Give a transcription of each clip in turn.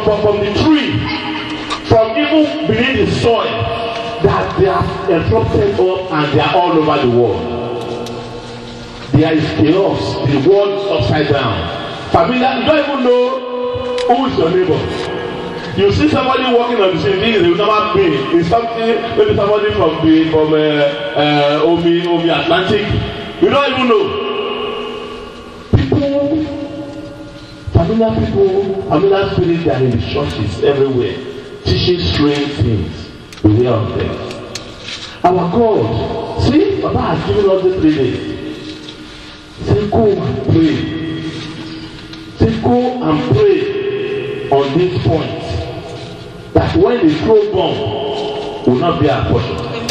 from the tree, from even beneath the soil, that they are erupted up and they are all over the world. There is chaos. The world is upside down. Familiar, you don't even know who is your neighbor. You see somebody walking on the street, they will never be. It's something, maybe somebody from Omi Atlantic. You don't even know. Familiar spirits, they are in the churches everywhere, teaching strange things. Beware of them. Our God, see, Papa has given us the 3 days. Say, go and pray. Say, go and pray on this point. That when the throw bomb will not be our portion. Amen.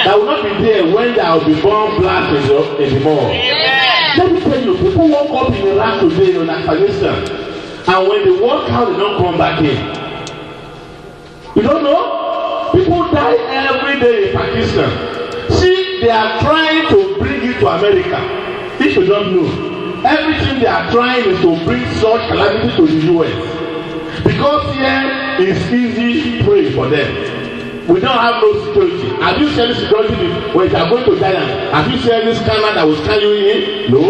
That will not be there when there will be bomb blast in the mall. Amen. Let me tell you, people walk up in Iraq today in Afghanistan, and when they walk out, they don't come back in. You don't know? People die every day in Pakistan. See, they are trying to bring it to America. If you don't know, everything they are trying is to bring such calamity to the US. Because here is easy prey for them. We don't have no security. Have you seen security when you are going to Thailand? Have you seen any scanner that will scan you in? No.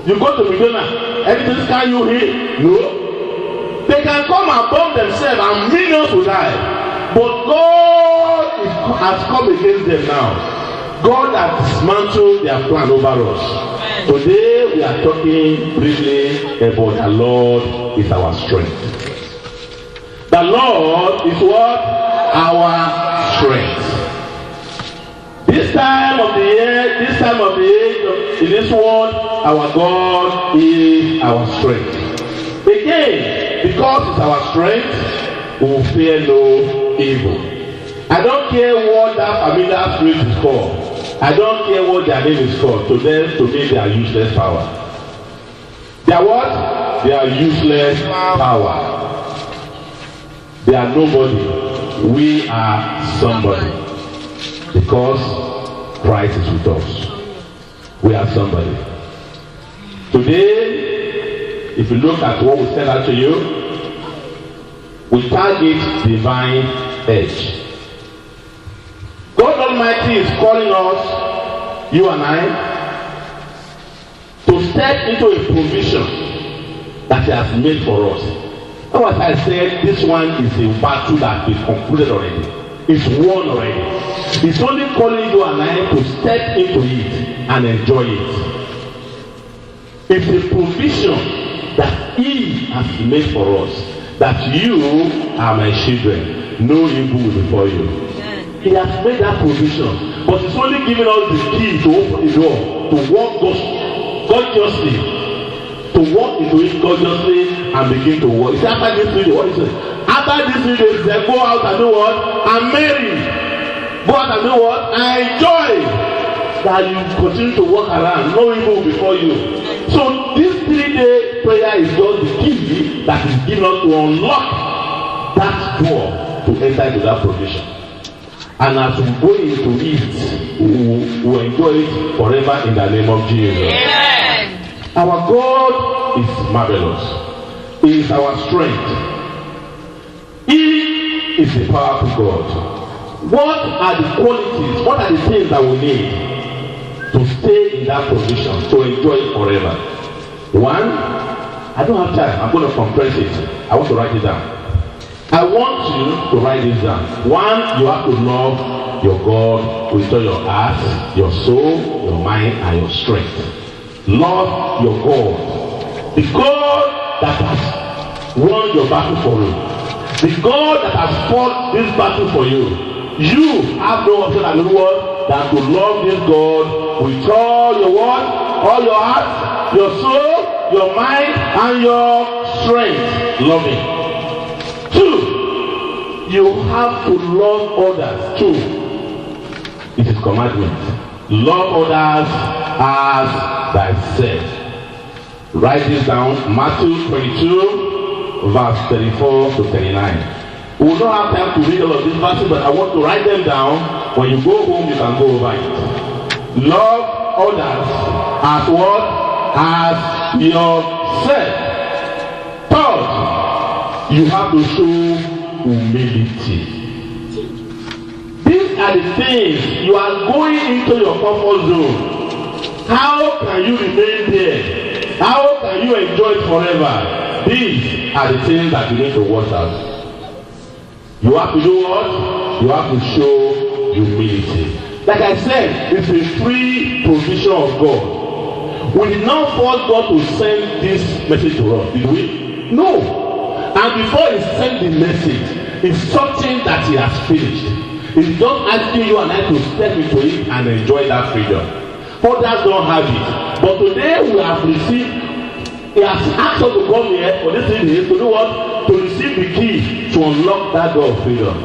You go to Medina, anything scan you in? No. They can come and bomb themselves and millions will die. But God has come against them now. God has dismantled their plan over us. Today we are talking briefly about the Lord is our strength. The Lord is what? Our strength. This time of the year, this time of the age, in this world, our God is our strength. Again, because it's our strength, we will fear no evil. I don't care what that familiar spirit is called. I don't care what their name is called. To them, to me, they are useless power. They are what? They are useless power. They are nobody. We are somebody. Because Christ is with us. We are somebody. Today, if you look at what we send out to you, we target divine edge. God Almighty is calling us, you and I, to step into a provision that He has made for us. And as I said, this one is a battle that is concluded already. It's won already. It's only calling you and I to step into it and enjoy it. It's a provision that He has made for us, that you are my children, no evil will befall you. He has made that provision, but He's only giving us the key to open the door, to walk gorgeously, to walk into it gorgeously and begin to walk. It's after this 3 days, what is it? After these 3 days, they go out and do what? And marry. Go out and do what? And enjoy. That you continue to walk around, no evil before you. So this 3-day prayer is just the key that is given us to unlock that door to enter into that provision. And as we go into it, we will enjoy it forever in the name of Jesus. Amen. Our God is marvelous. He is our strength. He is a powerful God. What are the qualities, what are the things that we need to stay in that position, to enjoy it forever? One, I don't have time. I'm going to compress it. I want to write it down. I want you to write this down. One, you have to love your God with all your heart, your soul, your mind, and your strength. Love your God. The God that has won your battle for you. The God that has fought this battle for you. You have no option at all than to love this God with all your what? All your heart, your soul, your mind, and your strength. Love Him. 2, you have to love others too. It is commandment. Love others as thyself. Write this down. Matthew 22, verse 34 to 39. We will not have time to read all of these verses, but I want to write them down. When you go home, you can go over it. Love others as what? As yourself. 3, you have to show humility. These are the things you are going into your comfort zone. How can you remain there? How can you enjoy it forever? These are the things that you need to watch out. You have to do what? You have to show humility. Like I said, it's a free provision of God. We did not force God to send this message to us, did we? No. And before he sent the message, it's something that he has finished. He's just asking you and I to step into it and enjoy that freedom. Others don't have it. But today we have received, he has asked us to come here for this thing to do what? To receive the key to unlock that door of freedom.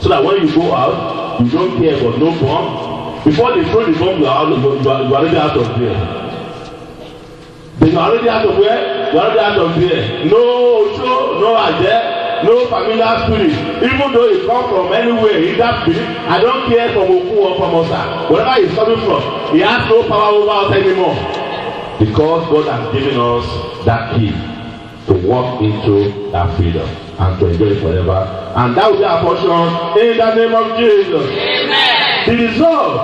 So that when you go out, you don't care about no bomb. Before they throw the bomb, you are already out of there. Then you are already out of where? You are already out of there. No show, no idea. No familiar spirit, even though he come from anywhere in that spirit. I don't care from Oku or from Osa, wherever he's coming from, he has no power over us anymore, because God has given us that key to walk into that freedom and to enjoy it forever, and that will be our portion in the name of Jesus. Amen. The result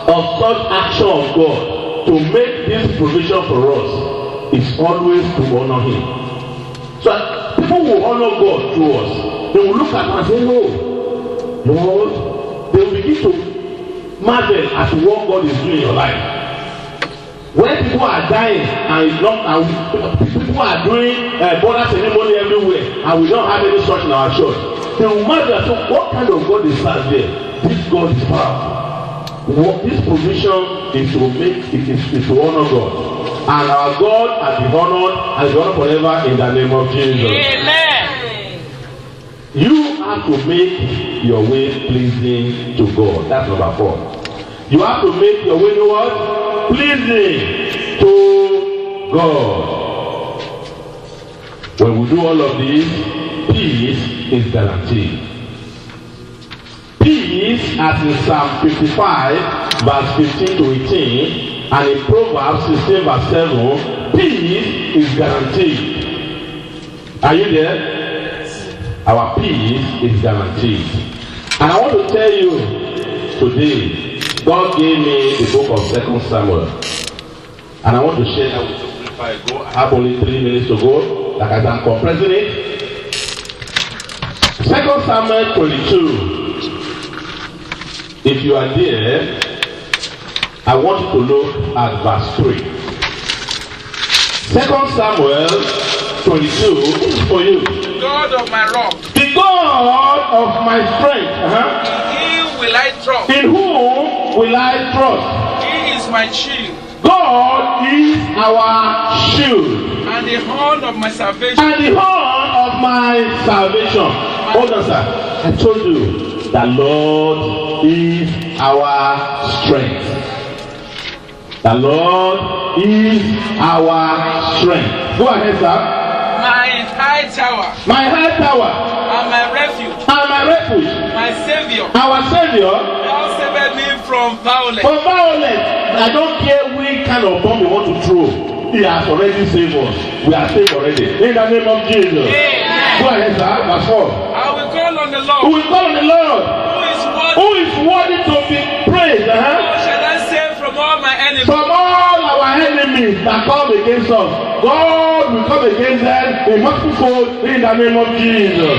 of such action of God to make this provision for us is always to honor Him. So people will honor God through us. They will look at us and say, "Oh, Lord," they will begin to marvel at what God is doing in your life. When people are dying and people are doing border ceremony everywhere, and we don't have any church in our church, they will marvel and say, "What kind of God is that there? This God is powerful." What this provision is to make it is to honor God. And our God has been honored and is honored forever in the name of Jesus. Amen. You have to make your way pleasing to God. That's number 4. You have to make your way what? Pleasing to God. When we do all of this, peace is guaranteed. Peace, as in Psalm 55, verse 15 to 18. And in Proverbs 16 verse 7, peace is guaranteed. Are you there? Our peace is guaranteed. And I want to tell you today, God gave me the book of 2 Samuel. And I want to share that with you before I go. I have only 3 minutes to go, like I'm compressing it. 2 Samuel 22. If you are there, I want you to look at verse 3. 2 Samuel 22 is for you. The God of my rock. The God of my strength. In Him will I trust. In whom will I trust? He is my shield. God is our shield. And the horn of my salvation. And the horn of my salvation. Hold on, sir. I told you that Lord is our strength. The Lord is our strength. Go ahead, sir. My high tower. My high tower. And my refuge. And my refuge. My savior. Our savior. Thou saved me from violence. From violence. I don't care which kind of bomb you want to throw. He has already saved us. We are saved already. In the name of Jesus. Amen. Go ahead, sir. Verse 4. I will call on the Lord. We will call on the Lord. Who is worthy to be praised? How shall I save from all my enemies? From all our enemies that come against us, God will come against them in multiple fold in the name of Jesus.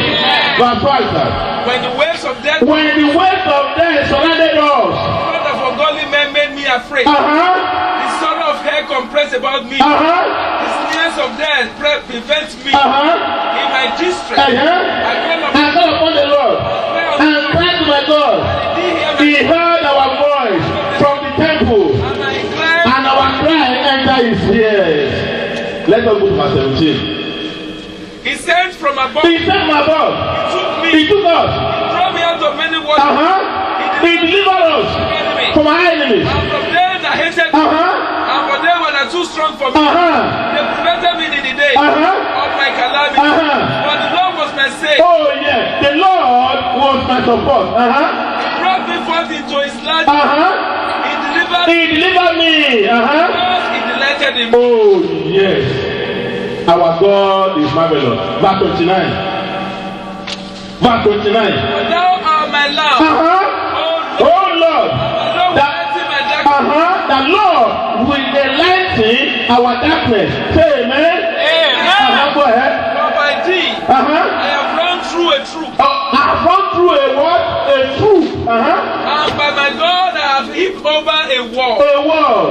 Verse 5, sir. When the waves of death surrounded us, the blood of ungodly men made me afraid. The sorrow of hell compressed about me. The snares of death prevent me. In my distress, I call upon the Lord and cried to my God. He heard our voice from the temple, and our cry entered His ears. Let us go to verse 17. He sent from above. He sent from above. He took us. He brought me out of many waters. He delivered us from our enemies. And from them that hated me. And for them that are too strong for me. They prevented me in the day of my calamity. But the Lord was my savior. Oh yeah, the Lord was my support. He brought me forth into His land. He delivered me. Because He delighted in me. Oh yes. Our God is marvelous. Verse 29. Verse 29. For thou art my love. Oh Lord. The Lord will enlighten our darkness. Say amen. Amen. Go ahead. For by thee I have run through a troop. I have run through a what? A troop. And by my God I have heaped over a wall. A wall.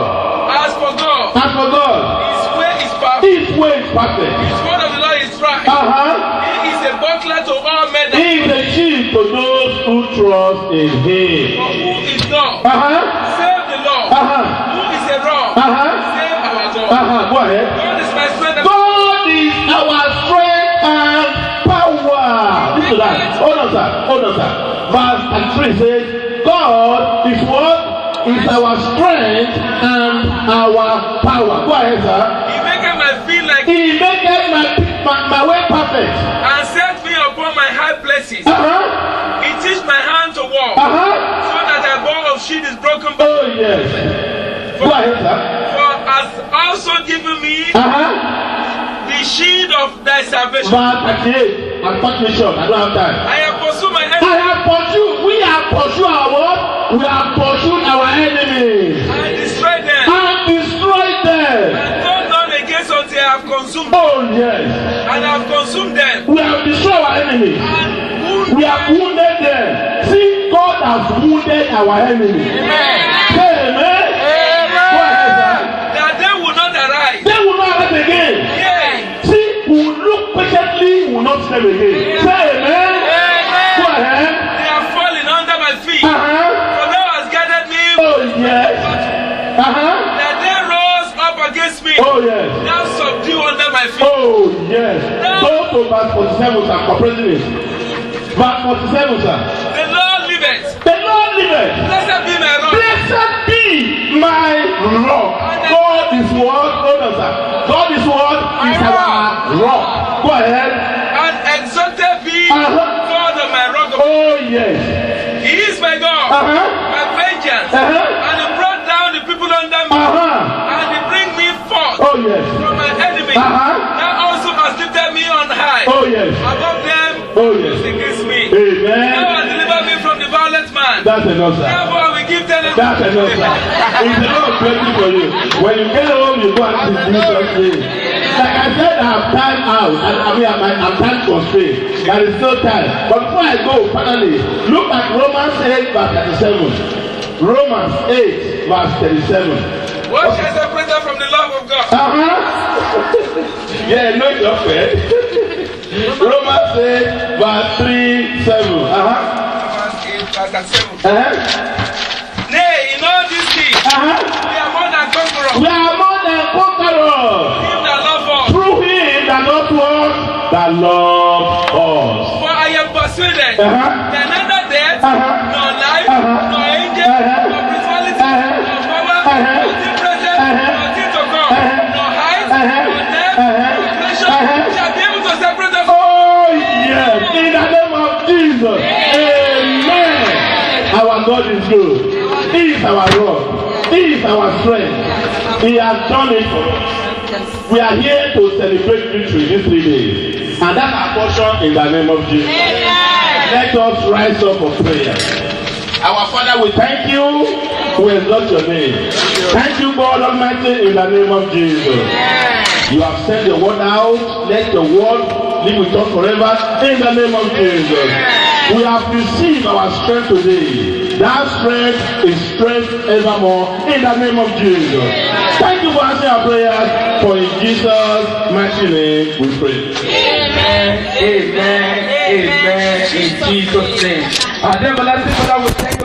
As for God, His way is perfect. His way is perfect. His word of the Lord is right. He is a buckler to all men. He is a shield to those who trust in Him. For who is God? Save the Lord. Who is a rock? Save our God. Go ahead. God is my strength. God is our strength and power. Listen to that. Hold on, sir. Verse 3 says, God is what? Is our strength and our power. Go ahead, sir. He maketh my feet like He maketh my way perfect. and set me upon my high places. He teach my hand to walk, so that the bow of shield is broken. Oh yes. Go ahead, sir. For has also given me the shield of thy salvation. Verse 38. I'm cutting it short. I don't have time. I have pursued my I enemy have pursued. We have pursued our what? We have pursued our enemies and destroyed them, and destroyed them. and done none against until I have consumed them. Oh yes. And I have consumed them, We have destroyed our enemies. and wounded We have wounded them. See, God has wounded our enemies. them, Say amen. Go ahead, sir. that they will not arise. They will not arise again. Yea, See, we will look patiently, we will not sleep again. Say amen. Go ahead. they are falling under my feet. For thou hast gathered me, Oh yes. that they rose up against me. Oh yes. Thou subdue under my feet. Oh yes. Go to verse 47, sir. Compressing it. Verse 47, sir. The Lord liveth. The Lord liveth. Blessed be my rock. Blessed be my rock. God is what? Hold on, sir. God is what? Is our rock. Go ahead. And exalted be God of my rock. Oh yes. He is my God, my vengeance. And he brought down the people under me. And he bring me forth Oh yes. from my enemy. Thou also hast lifted me on high. Oh yes. Above them Oh yes. against me. Amen. Thou hast delivered me from the violent man. That's enough, sir. Therefore I will give them. That's enough, sir. It's enough plenty for you. When you get home, you go and see Jesus' name. Like I said, I have time out. I'm time constrained. There is no time. But before I go, finally, look at Romans 8, verse 37. Romans 8, verse 37. What shall separate us from the love of God? Yeah, no, it's not fair. Romans 8, verse 3, 7. Romans 8, verse 7. Nay, in all these things, we are more than conquerors. We are more than conquerors. Him that love us. Through him that loved us, that loved us. For I am persuaded that neither death, nor life, nor angel, nor principality, nor power, nor things present, nor things to come, nor height, nor depth, nor pleasure, shall be able to separate us. Oh yes, in the name of Jesus. Amen. Our God is good. He is our rock. He is our strength. He has done it for us. We are here to celebrate victory these 3 days. And that's our portion in the name of Jesus. Let us rise up for prayer. Our Father, we thank you. We exalt your name. Thank you, God Almighty, in the name of Jesus. You have sent your word out. Let your word live with us forever in the name of Jesus. We have received our strength today. That strength is strength evermore in the name of Jesus. Thank you for answering our prayers. For in Jesus' mighty name we pray. Amen. Amen. Amen. In Jesus' name. And then, Father, we thank you.